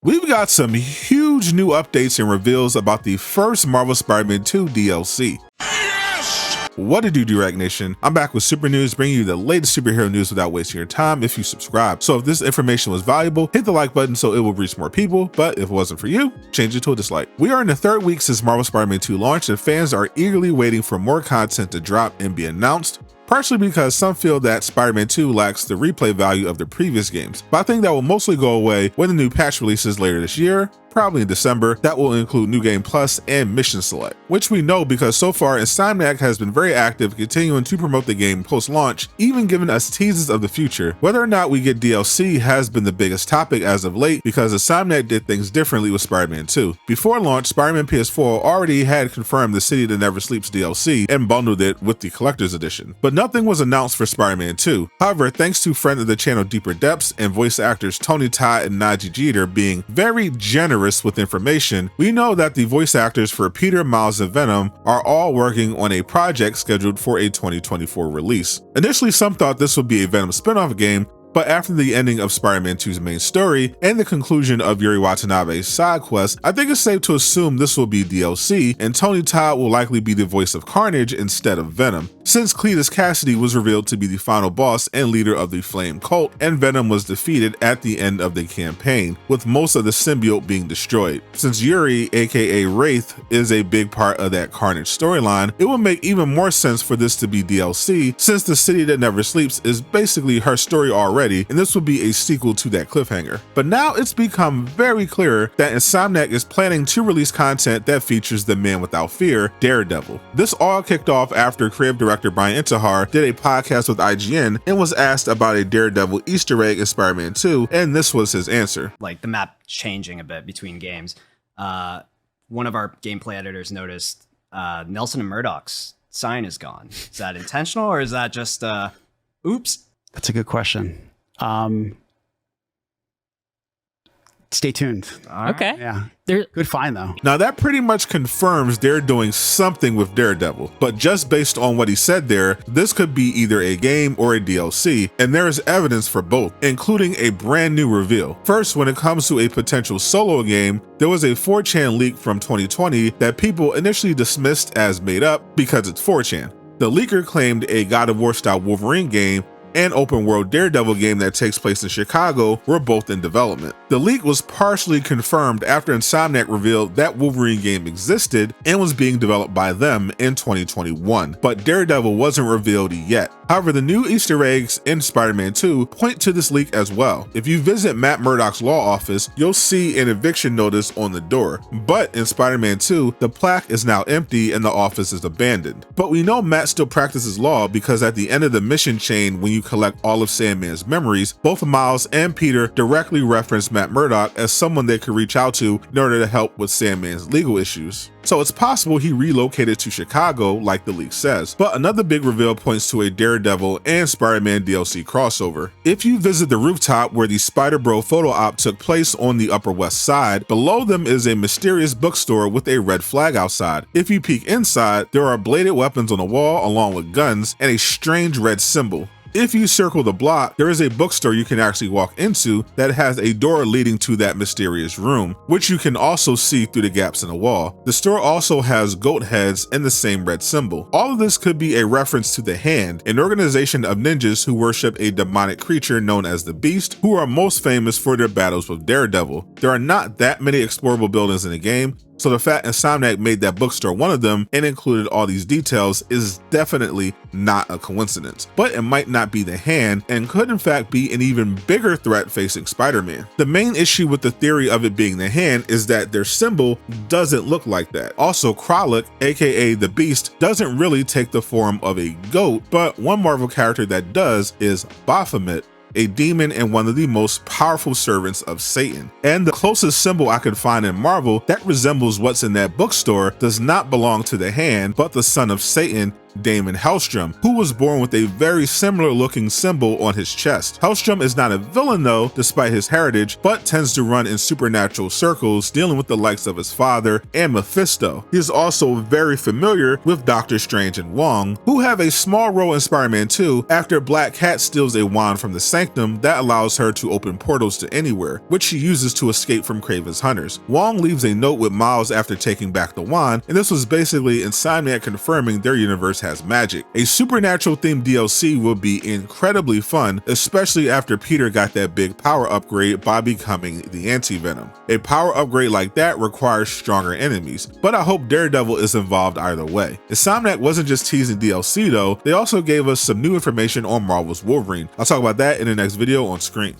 We've got some huge new updates and reveals about the first Marvel Spider-Man 2 DLC. What to do, Direct Nation? I'm back with Super News, bringing you the latest superhero news without wasting your time if you subscribe. So if this information was valuable, hit the like button so it will reach more people, but if it wasn't for you, change it to a dislike. We are in the third week since Marvel Spider-Man 2 launched, and fans are eagerly waiting for more content to drop and be announced, partially because some feel that Spider-Man 2 lacks the replay value of the previous games. But I think that will mostly go away when the new patch releases later this year, probably in December, that will include New Game Plus and Mission Select, which we know because so far Insomniac has been very active continuing to promote the game post-launch, even giving us teases of the future. Whether or not we get DLC has been the biggest topic as of late because Insomniac did things differently with Spider-Man 2. Before launch, Spider-Man PS4 already had confirmed the City That Never Sleeps DLC and bundled it with the Collector's Edition, but nothing was announced for Spider-Man 2. However, thanks to friend of the channel Deeper Depths and voice actors Todd and Nadji being very generous with information, we know that the voice actors for Peter, Miles, and Venom are all working on a project scheduled for a 2024 release. Initially, some thought this would be a Venom spin-off game, but after the ending of Spider-Man 2's main story and the conclusion of Yuri Watanabe's side quest, I think it's safe to assume this will be DLC, and Todd will likely be the voice of Carnage instead of Venom, since Cletus Cassidy was revealed to be the final boss and leader of the Flame Cult, and Venom was defeated at the end of the campaign, with most of the symbiote being destroyed. Since Yuri, aka Wraith, is a big part of that Carnage storyline, it would make even more sense for this to be DLC, since the City That Never Sleeps is basically her story already, and this will be a sequel to that cliffhanger. But now it's become very clear that Insomniac is planning to release content that features the Man Without Fear, Daredevil. This all kicked off after creative director Brian Intihar did a podcast with IGN and was asked about a Daredevil Easter egg in Spider-Man 2, and this was his answer. Like the map changing a bit between games. One of our gameplay editors noticed Nelson and Murdoch's sign is gone. Is that intentional or is that just oops? That's a good question. Stay tuned. Okay. Yeah. There, Good find, though. Now that pretty much confirms they're doing something with Daredevil, but just based on what he said there, this could be either a game or a DLC, and there is evidence for both, including a brand new reveal. First, when it comes to a potential solo game, there was a 4chan leak from 2020 that people initially dismissed as made up because it's 4chan. The leaker claimed a God of War style Wolverine game and open world Daredevil game that takes place in Chicago were both in development. The leak was partially confirmed after Insomniac revealed that Wolverine game existed and was being developed by them in 2021, but Daredevil wasn't revealed yet. However, the new Easter eggs in Spider-Man 2 point to this leak as well. If you visit Matt Murdock's law office, you'll see an eviction notice on the door, but in Spider-Man 2, the plaque is now empty and the office is abandoned. But we know Matt still practices law because at the end of the mission chain, when you collect all of Sandman's memories, both Miles and Peter directly reference Matt Murdock as someone they could reach out to in order to help with Sandman's legal issues. So it's possible he relocated to Chicago like the leak says. But another big reveal points to a Daredevil and Spider-Man DLC crossover. If you visit the rooftop where the Spider-Bro photo op took place on the Upper West Side, below them is a mysterious bookstore with a red flag outside. If you peek inside, there are bladed weapons on the wall along with guns and a strange red symbol. If you circle the block, there is a bookstore you can actually walk into that has a door leading to that mysterious room, which you can also see through the gaps in the wall. The store also has goat heads and the same red symbol. All of this could be a reference to the Hand, an organization of ninjas who worship a demonic creature known as the Beast, who are most famous for their battles with Daredevil. There are not that many explorable buildings in the game, so the fact Insomniac made that bookstore one of them and included all these details is definitely not a coincidence. But it might not be the Hand and could in fact be an even bigger threat facing Spider-Man. The main issue with the theory of it being the Hand is that their symbol doesn't look like that. Also, Kralik, aka the Beast, doesn't really take the form of a goat, but one Marvel character that does is Baphomet, a demon and one of the most powerful servants of Satan. And the closest symbol I could find in Marvel that resembles what's in that bookstore does not belong to the Hand, but the son of Satan, Damon Hellstrom, who was born with a very similar looking symbol on his chest. Hellstrom is not a villain though, despite his heritage, but tends to run in supernatural circles, dealing with the likes of his father and Mephisto. He is also very familiar with Doctor Strange and Wong, who have a small role in Spider-Man 2 after Black Cat steals a wand from the Sanctum that allows her to open portals to anywhere, which she uses to escape from Kraven's hunters. Wong leaves a note with Miles after taking back the wand, and this was basically Insomniac confirming their universe has magic. A supernatural themed DLC will be incredibly fun, especially after Peter got that big power upgrade by becoming the Anti-Venom. A power upgrade like that requires stronger enemies, but I hope Daredevil is involved either way. Insomniac wasn't just teasing DLC though, they also gave us some new information on Marvel's Wolverine. I'll talk about that in the next video on screen.